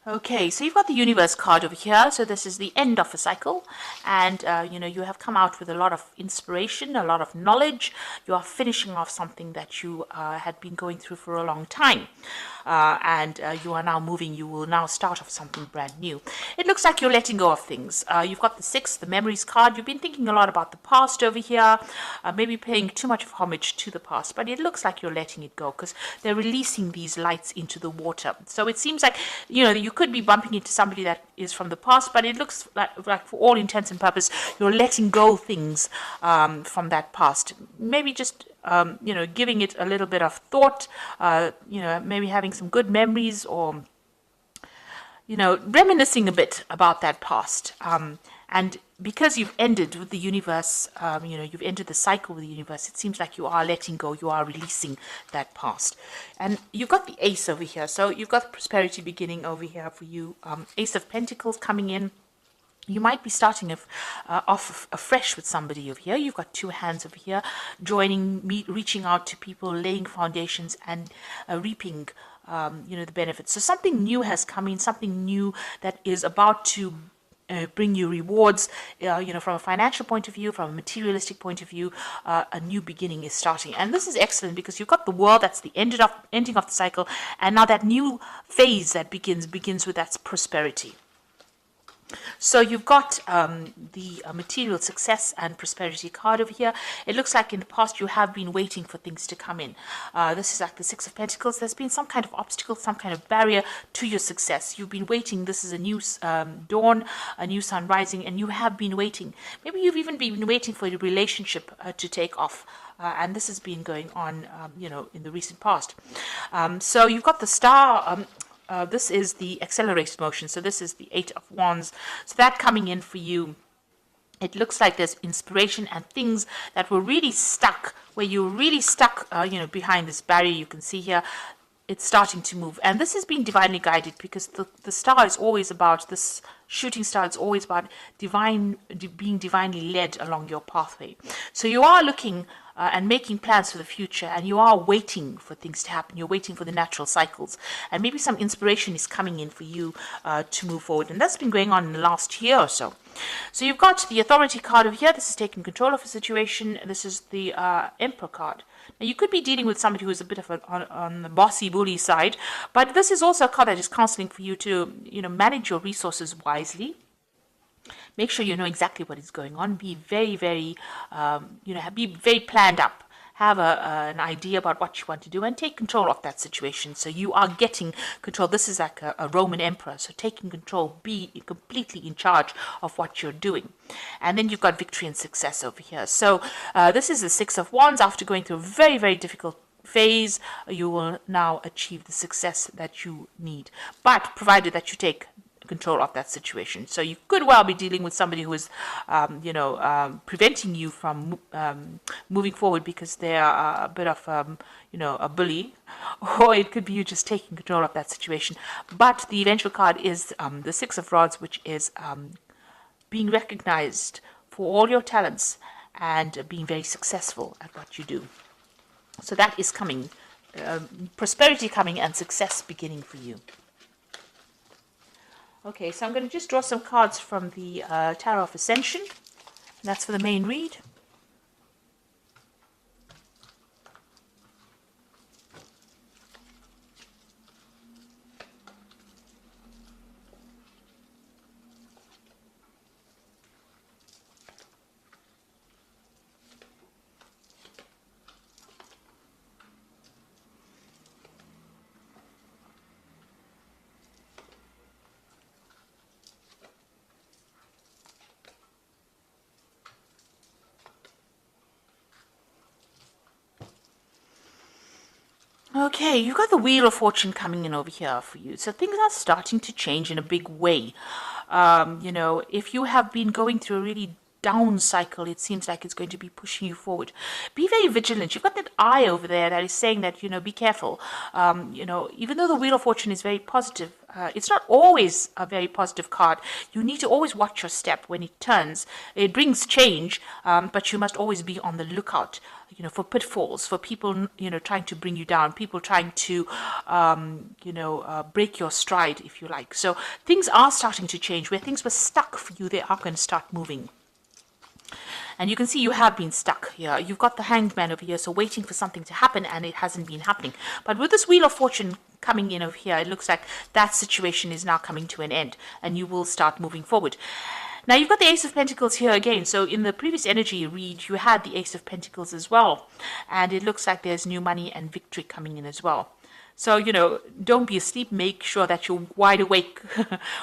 Okay, so you've got the universe card over here. So this is the end of a cycle, and you have come out with a lot of inspiration, a lot of knowledge. You are finishing off something that you had been going through for a long time, and you are now moving. You will now start off something brand new. It looks like you're letting go of things. You've got the six, the memories card. You've been thinking a lot about the past over here, maybe paying too much of homage to the past, but it looks like you're letting it go because they're releasing these lights into the water. So it seems like you could be bumping into somebody that is from the past, but it looks like for all intents and purposes, you're letting go things from that past. Maybe just giving it a little bit of thought. Maybe having some good memories, or reminiscing a bit about that past. And because you've ended with the universe, you've ended the cycle with the universe, it seems like you are letting go, you are releasing that past. And you've got the ace over here. So you've got the prosperity beginning over here for you. Ace of Pentacles coming in. You might be starting off afresh with somebody over here. You've got two hands over here, reaching out to people, laying foundations, and reaping the benefits. So something new has come in, something new that is about to bring you rewards, from a financial point of view, from a materialistic point of view. A new beginning is starting, and this is excellent because you've got the world. That's the ending of the cycle, and now that new phase that begins with that prosperity. So you've got the material success and prosperity card over here. It looks like in the past you have been waiting for things to come in. This is like the Six of Pentacles. There's been some kind of obstacle, some kind of barrier to your success. You've been waiting. This is a new dawn, a new sun rising, and you have been waiting. Maybe you've even been waiting for your relationship to take off. And this has been going on, in the recent past. So you've got the star. This is the accelerated motion. So this is the Eight of Wands. So that coming in for you, it looks like there's inspiration and things that were really stuck, where you're really stuck, behind this barrier. You can see here, it's starting to move. And this has been divinely guided because the star is always about, this shooting star is always about being divinely led along your pathway. So you are looking and making plans for the future, and you are waiting for things to happen. You're waiting for the natural cycles, and maybe some inspiration is coming in for you to move forward. And that's been going on in the last year or so. So you've got the authority card over here. This is taking control of a situation. This is the Emperor card. Now, you could be dealing with somebody who is a bit of on the bossy bully side, but this is also a card that is counseling for you to, manage your resources wisely. Make sure you know exactly what is going on. Be very, very, be very planned up. Have an idea about what you want to do and take control of that situation. So you are getting control. This is like a Roman emperor. So taking control, be completely in charge of what you're doing. And then you've got victory and success over here. So this is the Six of Wands. After going through a very, very difficult phase, you will now achieve the success that you need. But provided that you take control of that situation. So you could well be dealing with somebody who is, preventing you from moving forward because they are a bit of, a bully, or it could be you just taking control of that situation. But the eventual card is the Six of Rods, which is being recognized for all your talents and being very successful at what you do. So that is coming, prosperity coming and success beginning for you. Okay, so I'm going to just draw some cards from the Tarot of Ascension. And that's for the main read. Okay, you've got the Wheel of Fortune coming in over here for you. So things are starting to change in a big way. If you have been going through a really down cycle, it seems like it's going to be pushing you forward. Be very vigilant. You've got that eye over there that is saying that, be careful. Even though the Wheel of Fortune is very positive, it's not always a very positive card. You need to always watch your step when it turns. It brings change, but you must always be on the lookout, for pitfalls, for people, trying to bring you down, people trying to, break your stride, if you like. So things are starting to change. Where things were stuck for you, they are going to start moving. And you can see you have been stuck here. You've got the Hanged Man over here, so waiting for something to happen, and it hasn't been happening. But with this Wheel of Fortune coming in over here, it looks like that situation is now coming to an end, and you will start moving forward. Now, you've got the Ace of Pentacles here again. So in the previous energy read, you had the Ace of Pentacles as well. And it looks like there's new money and victory coming in as well. So, don't be asleep. Make sure that you're wide awake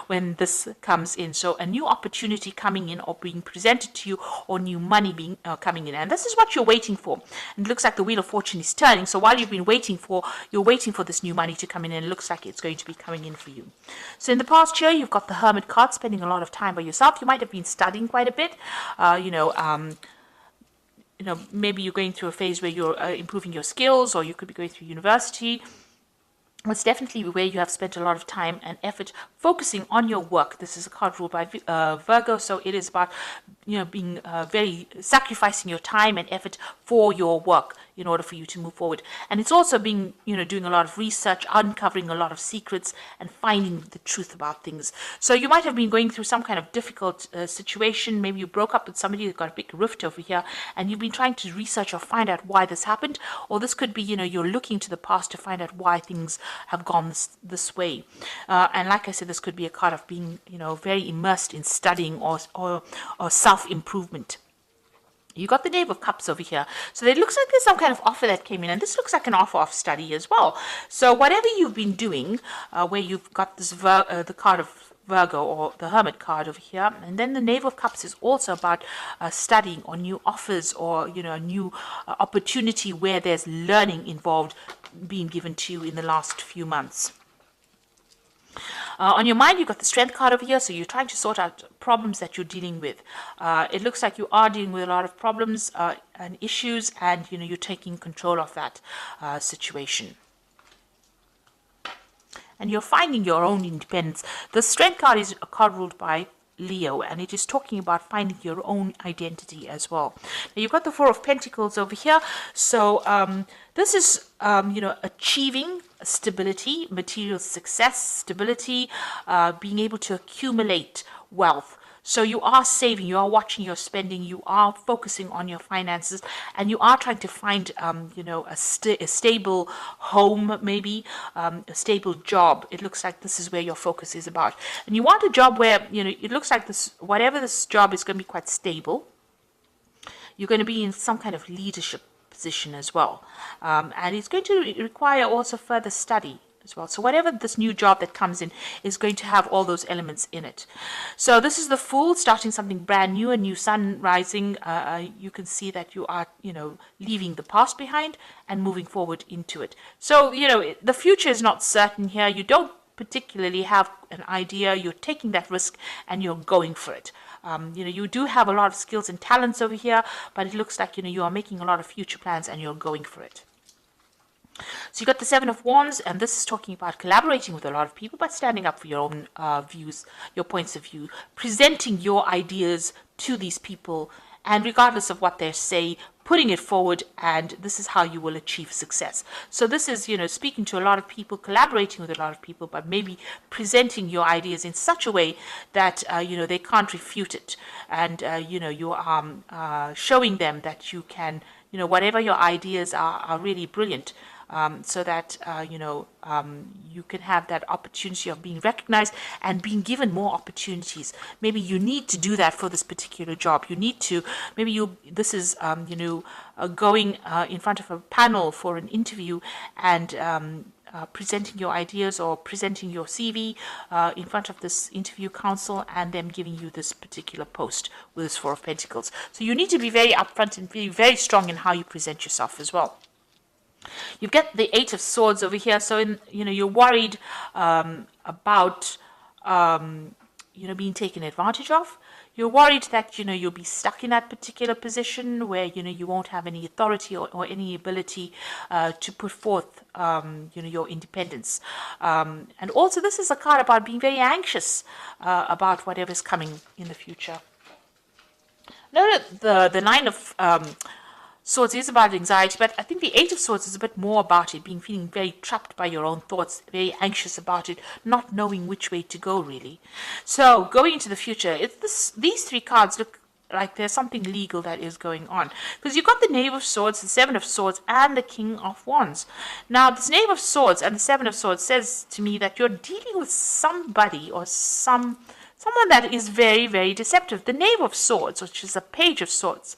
when this comes in. So a new opportunity coming in or being presented to you, or new money being coming in. And this is what you're waiting for. And it looks like the Wheel of Fortune is turning. So while you've been you're waiting for this new money to come in, and it looks like it's going to be coming in for you. So in the past year, you've got the Hermit card, spending a lot of time by yourself. You might have been studying quite a bit, maybe you're going through a phase where you're improving your skills, or you could be going through university. It's definitely where you have spent a lot of time and effort focusing on your work. This is a card ruled by Virgo, so it is about being very sacrificing your time and effort for your work in order for you to move forward. And it's also being doing a lot of research, uncovering a lot of secrets, and finding the truth about things. So you might have been going through some kind of difficult situation. Maybe you broke up with somebody that got a big rift over here, and you've been trying to research or find out why this happened. Or this could be you're looking to the past to find out why things have gone this way. And like I said, this could be a card of being very immersed in studying or self-improvement. You got the Knave of Cups over here. So it looks like there's some kind of offer that came in. And this looks like an offer of study as well. So whatever you've been doing, where you've got this the card of Virgo, or the Hermit card over here. And then the Knave of Cups is also about studying, or new offers, or, a new opportunity where there's learning involved being given to you in the last few months. On your mind, you've got the Strength card over here, so you're trying to sort out problems that you're dealing with. It looks like you are dealing with a lot of problems and issues, and you're taking control of that situation. And you're finding your own independence. The Strength card is a card ruled by Leo, and it is talking about finding your own identity as well. Now, you've got the Four of Pentacles over here, so this is achieving stability, material success, stability, being able to accumulate wealth. So you are saving, you are watching your spending, you are focusing on your finances, and you are trying to find, a stable home, maybe a stable job. It looks like this is where your focus is about. And you want a job where, it looks like whatever this job is going to be quite stable. You're going to be in some kind of leadership position as well. And it's going to require also further study as well. So whatever this new job that comes in is going to have all those elements in it. So this is the Fool, starting something brand new, a new sun rising. You can see that you are, leaving the past behind and moving forward into it. So, the future is not certain here. You don't particularly have an idea. You're taking that risk and you're going for it. You do have a lot of skills and talents over here, but it looks like, you are making a lot of future plans and you're going for it. So you got the Seven of Wands, and this is talking about collaborating with a lot of people, but standing up for your own views, your points of view, presenting your ideas to these people, and regardless of what they say, putting it forward, and this is how you will achieve success. So this is, speaking to a lot of people, collaborating with a lot of people, but maybe presenting your ideas in such a way that, they can't refute it. And, you are showing them that you can, whatever your ideas are really brilliant. So that, you can have that opportunity of being recognized and being given more opportunities. Maybe you need to do that for this particular job. You need to, this is, going in front of a panel for an interview and presenting your ideas or presenting your CV in front of this interview council, and them giving you this particular post with this Four of Pentacles. So you need to be very upfront and be very strong in how you present yourself as well. You've got the Eight of Swords over here, so you're worried about being taken advantage of. You're worried that, you'll be stuck in that particular position where, you won't have any authority or any ability to put forth, your independence. And also, this is a card about being very anxious about whatever's coming in the future. No, the Nine of Swords is about anxiety, but I think the Eight of Swords is a bit more about it, feeling very trapped by your own thoughts, very anxious about it, not knowing which way to go, really. So, going into the future, these three cards look like there's something legal that is going on. Because you've got the Knave of Swords, the Seven of Swords, and the King of Wands. Now, this Knave of Swords and the Seven of Swords says to me that you're dealing with somebody or someone that is very, very deceptive. The Knave of Swords, which is a Page of Swords,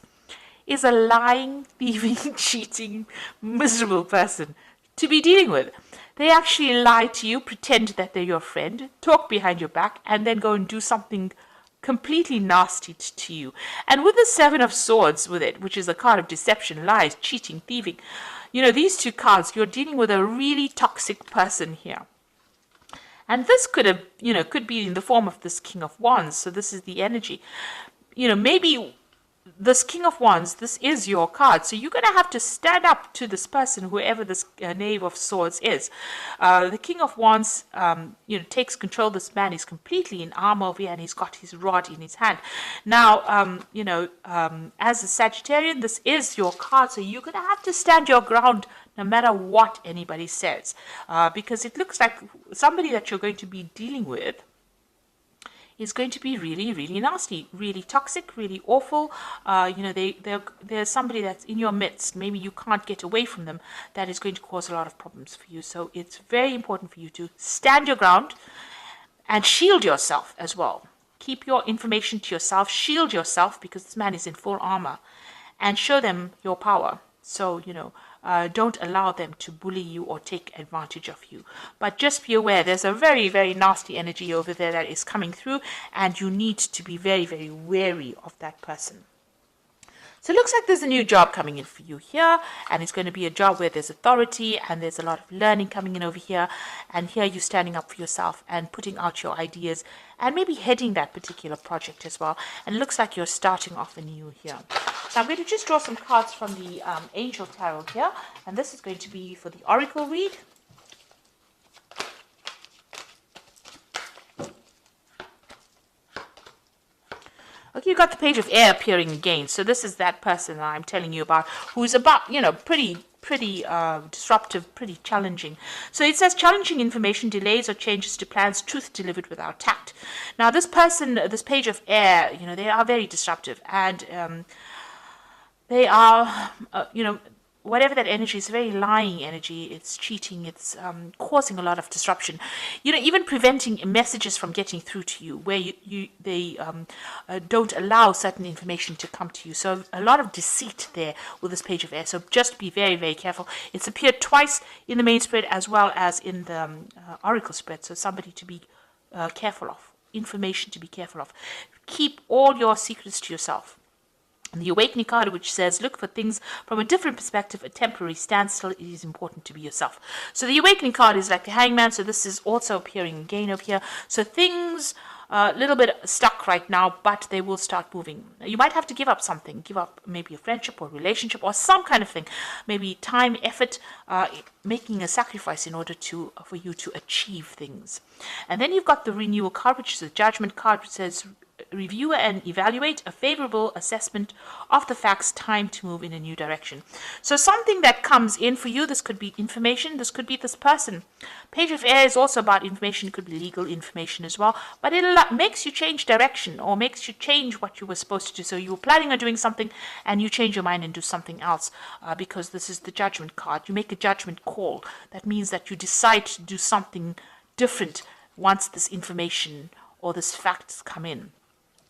is a lying, thieving, cheating, miserable person to be dealing with. They actually lie to you, pretend that they're your friend, talk behind your back, and then go and do something completely nasty to you. And with the Seven of Swords with it, which is a card of deception, lies, cheating, thieving, these two cards, you're dealing with a really toxic person here. And this could be in the form of this King of Wands. So this is the energy. Maybe this King of Wands, this is your card. So you're going to have to stand up to this person, whoever this Knave of Swords is. The King of Wands, takes control. This man is completely in armor over here, and he's got his rod in his hand. Now, as a Sagittarian, this is your card. So you're going to have to stand your ground no matter what anybody says. Because it looks like somebody that you're going to be dealing with is going to be really, really nasty, really toxic, really awful. There's somebody that's in your midst. Maybe you can't get away from them. That is going to cause a lot of problems for you. So it's very important for you to stand your ground and shield yourself as well. Keep your information to yourself. Shield yourself, because this man is in full armor, and show them your power. So, don't allow them to bully you or take advantage of you. But just be aware, there's a very, very nasty energy over there that is coming through, and you need to be very, very wary of that person. So it looks like there's a new job coming in for you here, and it's going to be a job where there's authority and there's a lot of learning coming in over here. And here you're standing up for yourself and putting out your ideas and maybe heading that particular project as well. And it looks like you're starting off anew here. So I'm going to just draw some cards from the Angel Tarot here, and this is going to be for the Oracle read. Okay, you got the Page of Air appearing again. So this is that person that I'm telling you about, who's about, pretty disruptive, pretty challenging. So it says challenging information, delays or changes to plans, truth delivered without tact. Now this person, this Page of Air, they are very disruptive, and they are, whatever that energy is, very lying energy. It's cheating. It's causing a lot of disruption. Even preventing messages from getting through to you, where they don't allow certain information to come to you. So a lot of deceit there with this Page of Air. So just be very, very careful. It's appeared twice in the main spread as well as in the Oracle spread. So somebody to be careful of. Information to be careful of. Keep all your secrets to yourself. And the Awakening card, which says, look for things from a different perspective, a temporary standstill. It is important to be yourself. So the Awakening card is like the Hangman. So this is also appearing again over here. So things a little bit stuck right now, but they will start moving. You might have to give up something. Give up maybe a friendship or relationship or some kind of thing. Maybe time, effort, making a sacrifice in order for you to achieve things. And then you've got the Renewal card, which is a Judgment card, which says, review and evaluate a favorable assessment of the facts, time to move in a new direction. So something that comes in for you, this could be information, this could be this person. Page of Air is also about information, it could be legal information as well, but it makes you change direction or makes you change what you were supposed to do. So you were planning on doing something and you change your mind and do something else because this is the Judgment card. You make a judgment call. That means that you decide to do something different once this information or this facts come in.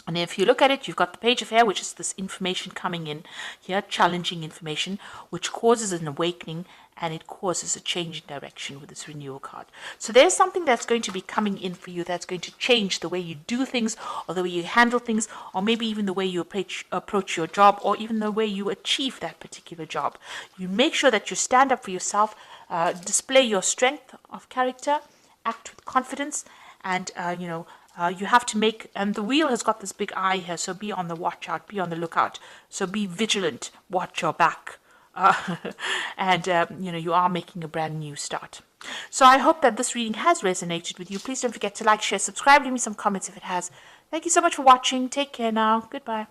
And if you look at it, you've got the Page of Air, which is this information coming in here, challenging information, which causes an awakening and it causes a change in direction with this Renewal card. So there's something that's going to be coming in for you that's going to change the way you do things or the way you handle things or maybe even the way you approach your job or even the way you achieve that particular job. You make sure that you stand up for yourself, display your strength of character, act with confidence, and You have to make, and the wheel has got this big eye here, so be on the watch out, be on the lookout. So be vigilant, watch your back. And, you are making a brand new start. So I hope that this reading has resonated with you. Please don't forget to like, share, subscribe, leave me some comments if it has. Thank you so much for watching. Take care now. Goodbye.